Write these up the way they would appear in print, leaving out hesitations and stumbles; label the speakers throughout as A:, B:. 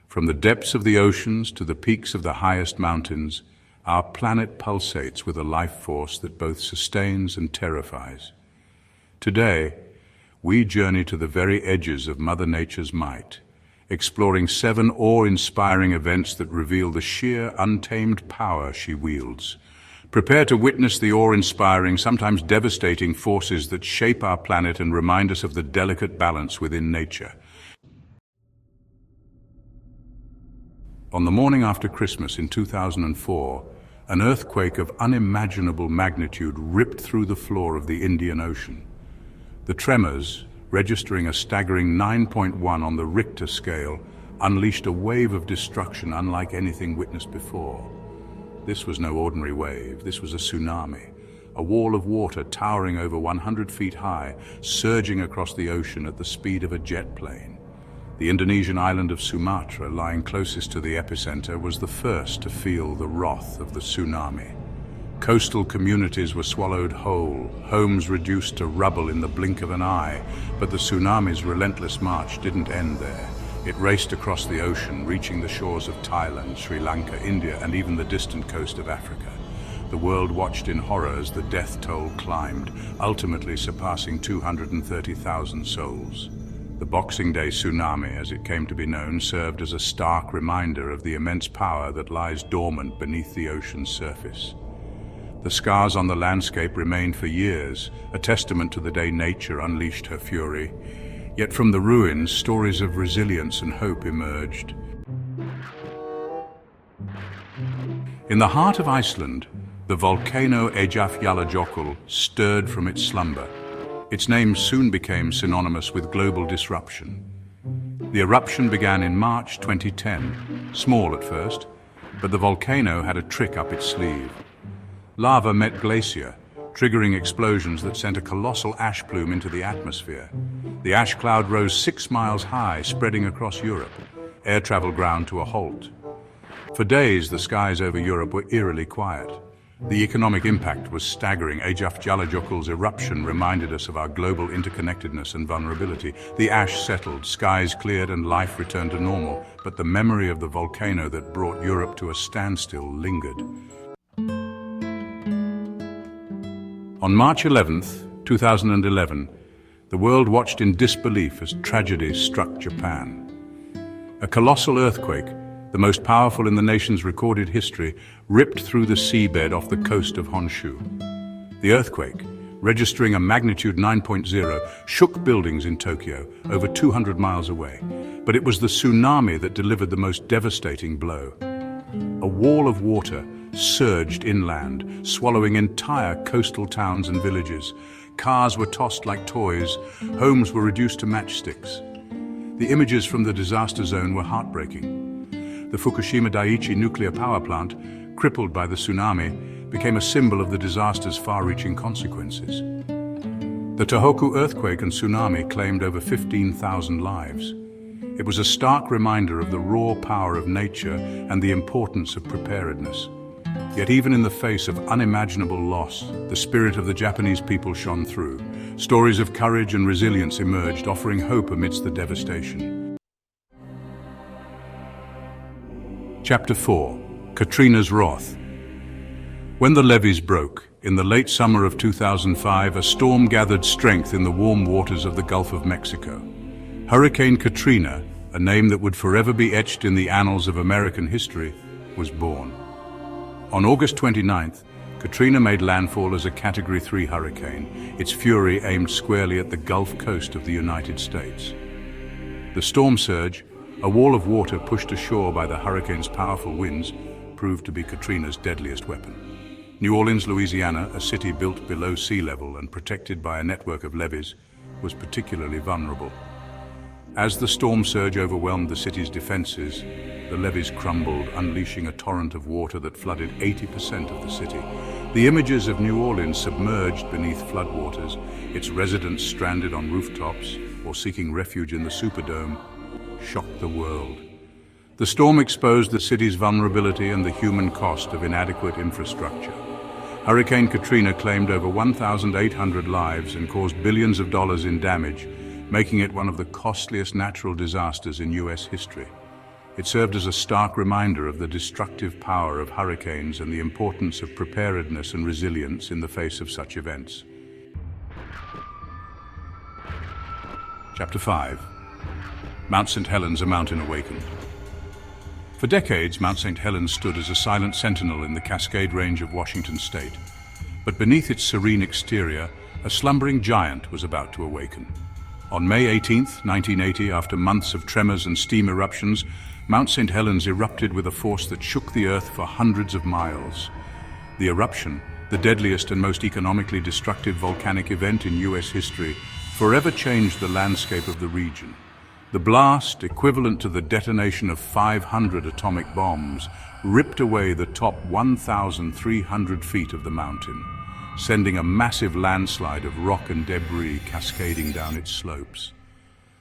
A: From the depths of the oceans to the peaks of the highest mountains, our planet pulsates with a life force that both sustains and terrifies. Today, we journey to the very edges of Mother Nature's might, exploring 7 awe-inspiring events that reveal the sheer, untamed power she wields. Prepare to witness the awe-inspiring, sometimes devastating forces that shape our planet and remind us of the delicate balance within nature. On the morning after Christmas in 2004, an earthquake of unimaginable magnitude ripped through the floor of the Indian Ocean. The tremors, registering a staggering 9.1 on the Richter scale, unleashed a wave of destruction unlike anything witnessed before. This was no ordinary wave. This was a tsunami, a wall of water towering over 100 feet high, surging across the ocean at the speed of a jet plane. The Indonesian island of Sumatra, lying closest to the epicenter, was the first to feel the wrath of the tsunami. Coastal communities were swallowed whole, homes reduced to rubble in the blink of an eye, but the tsunami's relentless march didn't end there. It raced across the ocean, reaching the shores of Thailand, Sri Lanka, India, and even the distant coast of Africa. The world watched in horror as the death toll climbed, ultimately surpassing 230,000 souls. The Boxing Day tsunami, as it came to be known, served as a stark reminder of the immense power that lies dormant beneath the ocean's surface. The scars on the landscape remained for years, a testament to the day nature unleashed her fury. Yet from the ruins, stories of resilience and hope emerged. In the heart of Iceland, the volcano Eyjafjallajökull stirred from its slumber. Its name soon became synonymous with global disruption. The eruption began in March 2010, small at first, but the volcano had a trick up its sleeve. Lava met glacier, triggering explosions that sent a colossal ash plume into the atmosphere. The ash cloud rose 6 miles high, spreading across Europe. Air travel ground to a halt. For days, the skies over Europe were eerily quiet. The economic impact was staggering. Eyjafjallajökull's eruption reminded us of our global interconnectedness and vulnerability. The ash settled, skies cleared, and life returned to normal, but the memory of the volcano that brought Europe to a standstill lingered. On March 11, 2011, the world watched in disbelief as tragedy struck Japan. A colossal earthquake, the most powerful in the nation's recorded history, ripped through the seabed off the coast of Honshu. The earthquake, registering a magnitude 9.0, shook buildings in Tokyo, over 200 miles away. But it was the tsunami that delivered the most devastating blow. A wall of water surged inland, swallowing entire coastal towns and villages. Cars were tossed like toys, homes were reduced to matchsticks. The images from the disaster zone were heartbreaking. The Fukushima Daiichi nuclear power plant, crippled by the tsunami, became a symbol of the disaster's far-reaching consequences. The Tohoku earthquake and tsunami claimed over 15,000 lives. It was a stark reminder of the raw power of nature and the importance of preparedness. Yet even in the face of unimaginable loss, the spirit of the Japanese people shone through. Stories of courage and resilience emerged, offering hope amidst the devastation. Chapter 4. Katrina's Wrath. When the levees broke, in the late summer of 2005, a storm gathered strength in the warm waters of the Gulf of Mexico. Hurricane Katrina, a name that would forever be etched in the annals of American history, was born. On August 29th, Katrina made landfall as a Category 3 hurricane, its fury aimed squarely at the Gulf Coast of the United States. The storm surge, a wall of water pushed ashore by the hurricane's powerful winds, proved to be Katrina's deadliest weapon. New Orleans, Louisiana, a city built below sea level and protected by a network of levees, was particularly vulnerable. As the storm surge overwhelmed the city's defenses, the levees crumbled, unleashing a torrent of water that flooded 80% of the city. The images of New Orleans submerged beneath floodwaters, its residents stranded on rooftops or seeking refuge in the Superdome, shocked the world. The storm exposed the city's vulnerability and the human cost of inadequate infrastructure. Hurricane Katrina claimed over 1,800 lives and caused billions of dollars in damage, making it one of the costliest natural disasters in U.S. history. It served as a stark reminder of the destructive power of hurricanes and the importance of preparedness and resilience in the face of such events. Chapter 5. Mount St. Helens, a mountain awakened. For decades, Mount St. Helens stood as a silent sentinel in the Cascade Range of Washington state. But beneath its serene exterior, a slumbering giant was about to awaken. On May 18, 1980, after months of tremors and steam eruptions, Mount St. Helens erupted with a force that shook the earth for hundreds of miles. The eruption, the deadliest and most economically destructive volcanic event in US history, forever changed the landscape of the region. The blast, equivalent to the detonation of 500 atomic bombs, ripped away the top 1,300 feet of the mountain, sending a massive landslide of rock and debris cascading down its slopes.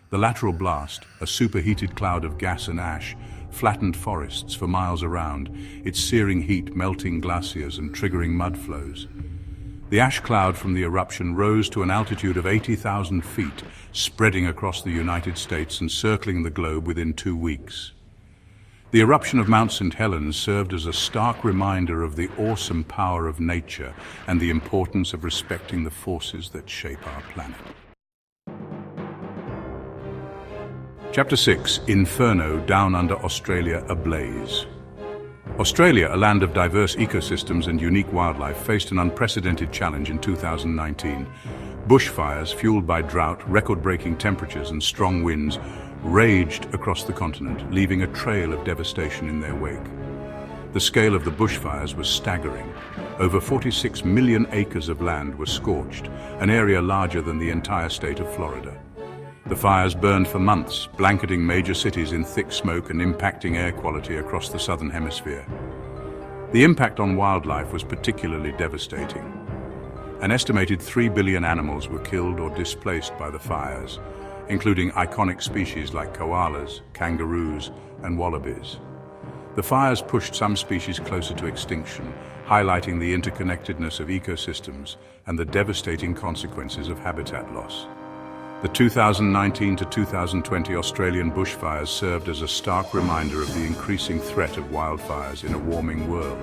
A: The lateral blast, a superheated cloud of gas and ash, flattened forests for miles around, its searing heat melting glaciers and triggering mud flows. The ash cloud from the eruption rose to an altitude of 80,000 feet, spreading across the United States and circling the globe within 2 weeks. The eruption of Mount St. Helens served as a stark reminder of the awesome power of nature and the importance of respecting the forces that shape our planet. Chapter 6. Inferno down under Australia ablaze. Australia, a land of diverse ecosystems and unique wildlife, faced an unprecedented challenge in 2019. Bushfires, fueled by drought, record-breaking temperatures and strong winds, raged across the continent, leaving a trail of devastation in their wake. The scale of the bushfires was staggering. Over 46 million acres of land were scorched, an area larger than the entire state of Florida. The fires burned for months, blanketing major cities in thick smoke and impacting air quality across the southern hemisphere. The impact on wildlife was particularly devastating. An estimated 3 billion animals were killed or displaced by the fires, including iconic species like koalas, kangaroos, and wallabies. The fires pushed some species closer to extinction, highlighting the interconnectedness of ecosystems and the devastating consequences of habitat loss. The 2019 to 2020 Australian bushfires served as a stark reminder of the increasing threat of wildfires in a warming world.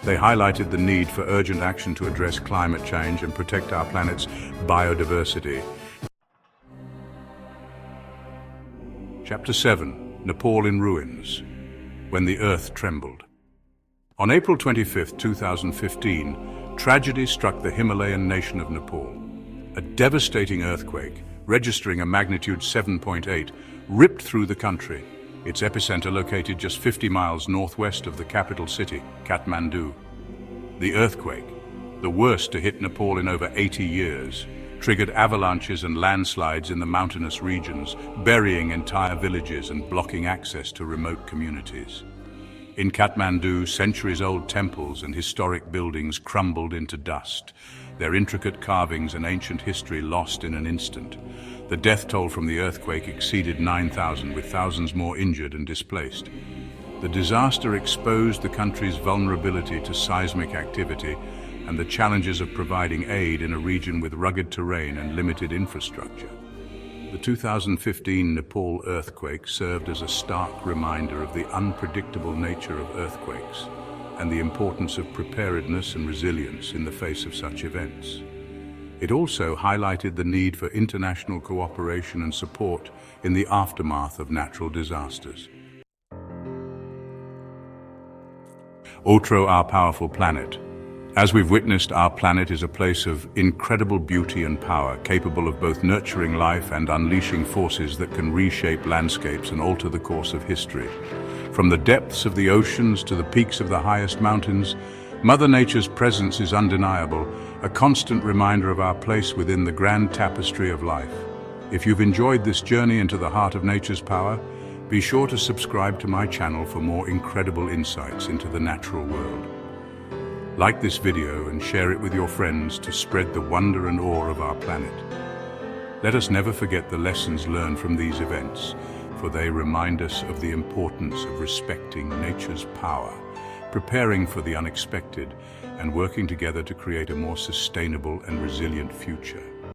A: They highlighted the need for urgent action to address climate change and protect our planet's biodiversity. Chapter 7. Nepal in ruins. When the earth trembled. On April 25, 2015, tragedy struck the Himalayan nation of Nepal. A devastating earthquake, registering a magnitude 7.8, ripped through the country, its epicenter located just 50 miles northwest of the capital city, Kathmandu. The earthquake, the worst to hit Nepal in over 80 years, triggered avalanches and landslides in the mountainous regions, burying entire villages and blocking access to remote communities. In Kathmandu, centuries-old temples and historic buildings crumbled into dust, their intricate carvings and ancient history lost in an instant. The death toll from the earthquake exceeded 9,000, with thousands more injured and displaced. The disaster exposed the country's vulnerability to seismic activity and the challenges of providing aid in a region with rugged terrain and limited infrastructure. The 2015 Nepal earthquake served as a stark reminder of the unpredictable nature of earthquakes and the importance of preparedness and resilience in the face of such events. It also highlighted the need for international cooperation and support in the aftermath of natural disasters. Outro our powerful planet. As we've witnessed, our planet is a place of incredible beauty and power, capable of both nurturing life and unleashing forces that can reshape landscapes and alter the course of history. From the depths of the oceans to the peaks of the highest mountains, Mother Nature's presence is undeniable, a constant reminder of our place within the grand tapestry of life. If you've enjoyed this journey into the heart of nature's power, be sure to subscribe to my channel for more incredible insights into the natural world. Like this video and share it with your friends to spread the wonder and awe of our planet. Let us never forget the lessons learned from these events, for they remind us of the importance of respecting nature's power, preparing for the unexpected, and working together to create a more sustainable and resilient future.